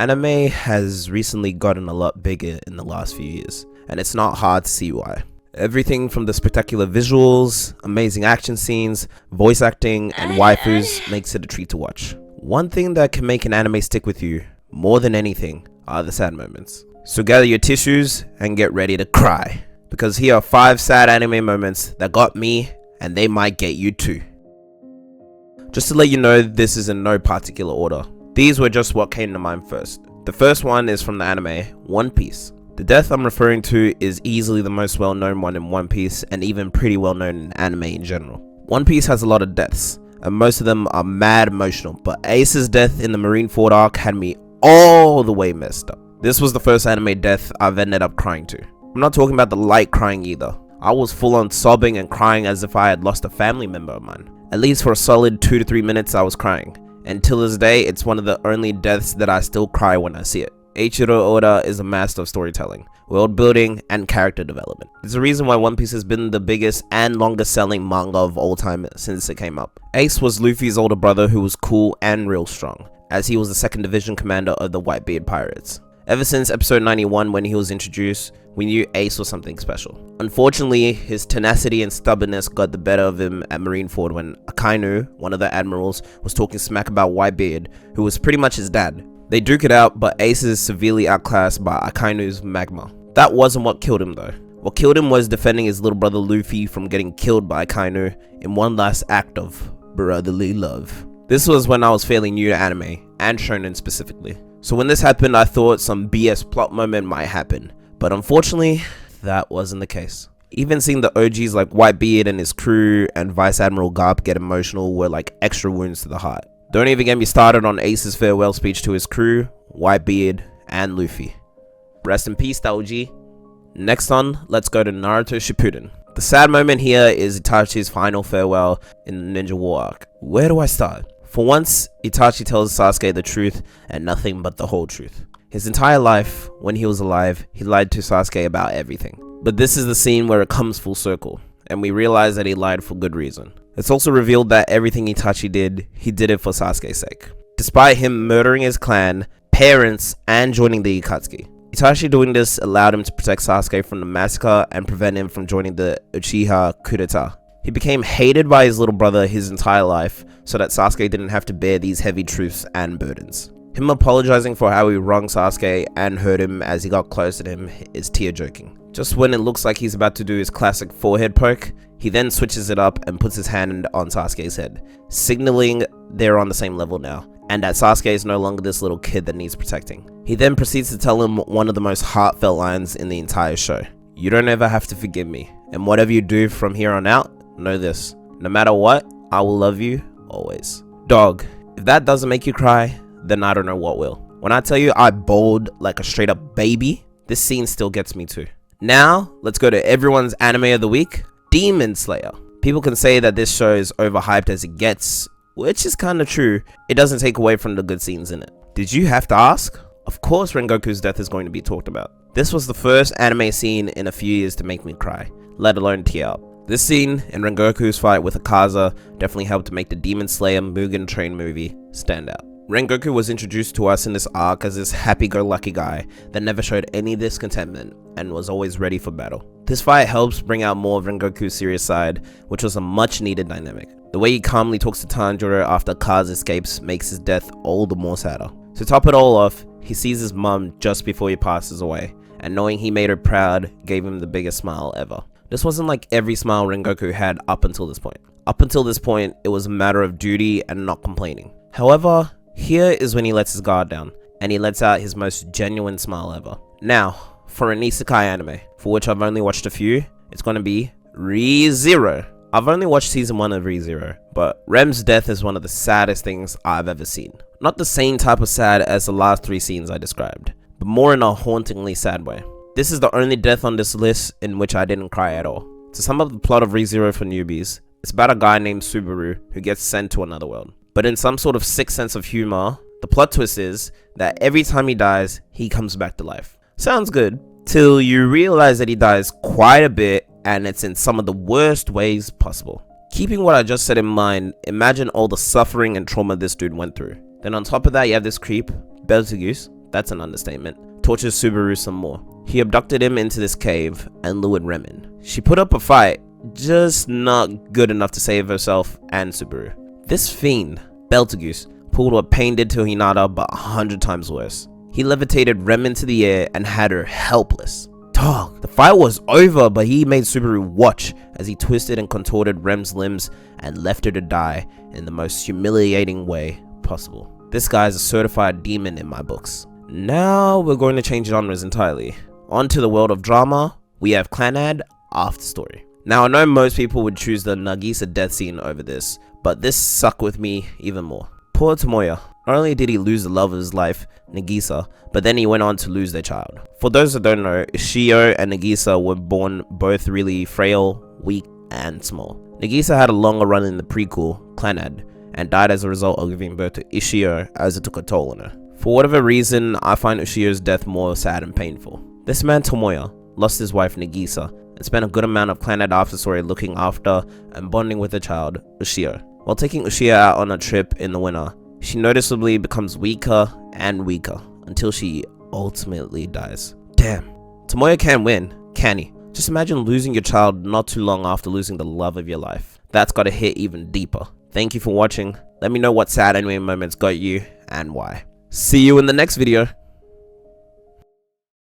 Anime has recently gotten a lot bigger in the last few years, and it's not hard to see why. Everything from the spectacular visuals, amazing action scenes, voice acting, and waifus makes it a treat to watch. One thing that can make an anime stick with you, more than anything, are the sad moments. So gather your tissues and get ready to cry, because here are 5 sad anime moments that got me, and they might get you too. Just to let you know, this is in no particular order. These were just what came to mind first. The first one is from the anime One Piece. The death I'm referring to is easily the most well-known one in One Piece, and even pretty well-known in anime in general. One Piece has a lot of deaths, and most of them are mad emotional, but Ace's death in the Marineford arc had me all the way messed up. This was the first anime death I've ended up crying to. I'm not talking about the light crying either. I was full on sobbing and crying as if I had lost a family member of mine. At least for a solid 2 to 3 minutes I was crying. And till this day, it's one of the only deaths that I still cry when I see it. Eiichiro Oda is a master of storytelling, world building, and character development. There's a reason why One Piece has been the biggest and longest selling manga of all time since it came up. Ace was Luffy's older brother who was cool and real strong, as he was the 2nd Division commander of the Whitebeard Pirates. Ever since episode 91 when he was introduced, we knew Ace was something special. Unfortunately, his tenacity and stubbornness got the better of him at Marineford when Akainu, one of the admirals, was talking smack about Whitebeard, who was pretty much his dad. They duke it out, but Ace is severely outclassed by Akainu's magma. That wasn't what killed him though. What killed him was defending his little brother Luffy from getting killed by Akainu in one last act of brotherly love. This was when I was fairly new to anime, and shonen specifically. So when this happened, I thought some BS plot moment might happen. But unfortunately, that wasn't the case. Even seeing the OGs like Whitebeard and his crew and Vice Admiral Garp get emotional were like extra wounds to the heart. Don't even get me started on Ace's farewell speech to his crew, Whitebeard, and Luffy. Rest in peace, OG. Next on, let's go to Naruto Shippuden. The sad moment here is Itachi's final farewell in the Ninja War arc. Where do I start? For once, Itachi tells Sasuke the truth and nothing but the whole truth. His entire life, when he was alive, he lied to Sasuke about everything. But this is the scene where it comes full circle, and we realize that he lied for good reason. It's also revealed that everything Itachi did, he did it for Sasuke's sake. Despite him murdering his clan, parents, and joining the Akatsuki. Itachi doing this allowed him to protect Sasuke from the massacre and prevent him from joining the Uchiha coup d'etat. He became hated by his little brother his entire life, so that Sasuke didn't have to bear these heavy truths and burdens. Him apologizing for how he wronged Sasuke and hurt him as he got closer to him is tear-jerking. Just when it looks like he's about to do his classic forehead poke, he then switches it up and puts his hand on Sasuke's head, signaling they're on the same level now, and that Sasuke is no longer this little kid that needs protecting. He then proceeds to tell him one of the most heartfelt lines in the entire show. You don't ever have to forgive me, and whatever you do from here on out, know this, no matter what, I will love you always. Dog, if that doesn't make you cry, then I don't know what will. When I tell you I bawled like a straight up baby, this scene still gets me too. Now, let's go to everyone's anime of the week, Demon Slayer. People can say that this show is overhyped as it gets, which is kinda true. It doesn't take away from the good scenes in it. Did you have to ask? Of course Rengoku's death is going to be talked about. This was the first anime scene in a few years to make me cry, let alone tear up. This scene and Rengoku's fight with Akaza definitely helped to make the Demon Slayer Mugen Train movie stand out. Rengoku was introduced to us in this arc as this happy-go-lucky guy that never showed any discontentment and was always ready for battle. This fight helps bring out more of Rengoku's serious side, which was a much-needed dynamic. The way he calmly talks to Tanjiro after Kaz escapes makes his death all the more sadder. To top it all off, he sees his mum just before he passes away, and knowing he made her proud gave him the biggest smile ever. This wasn't like every smile Rengoku had up until this point. Up until this point, it was a matter of duty and not complaining. However, here is when he lets his guard down, and he lets out his most genuine smile ever. Now, for an isekai anime, for which I've only watched a few, it's gonna be Re:Zero. I've only watched season 1 of Re:Zero, but Rem's death is one of the saddest things I've ever seen. Not the same type of sad as the last 3 scenes I described, but more in a hauntingly sad way. This is the only death on this list in which I didn't cry at all. To sum up the plot of Re:Zero for newbies, it's about a guy named Subaru who gets sent to another world. But in some sort of sick sense of humor, the plot twist is that every time he dies, he comes back to life. Sounds good, till you realize that he dies quite a bit and it's in some of the worst ways possible. Keeping what I just said in mind, imagine all the suffering and trauma this dude went through. Then on top of that, you have this creep, Betelgeuse, that's an understatement, tortures Subaru some more. He abducted him into this cave and lured Rem in. She put up a fight, just not good enough to save herself and Subaru. This fiend, Beltegoose, pulled what Pain did to Hinata but 100 times worse. He levitated Rem into the air and had her helpless. Dog, the fight was over, but he made Subaru watch as he twisted and contorted Rem's limbs and left her to die in the most humiliating way possible. This guy's a certified demon in my books. Now we're going to change genres entirely. On to the world of drama, we have Clannad After Story. Now I know most people would choose the Nagisa death scene over this, but this sucked with me even more. Poor Tomoya. Not only did he lose the love of his life, Nagisa, but then he went on to lose their child. For those that don't know, Ishio and Nagisa were born both really frail, weak, and small. Nagisa had a longer run in the prequel, Clannad, and died as a result of giving birth to Ishio as it took a toll on her. For whatever reason, I find Ishio's death more sad and painful. This man Tomoya lost his wife Nagisa and spent a good amount of Clannad After Story looking after and bonding with her child, Ushio. While taking Ushio out on a trip in the winter, she noticeably becomes weaker and weaker until she ultimately dies. Damn, Tomoya can't win, can he? Just imagine losing your child not too long after losing the love of your life. That's gotta hit even deeper. Thank you for watching. Let me know what sad anime moments got you and why. See you in the next video.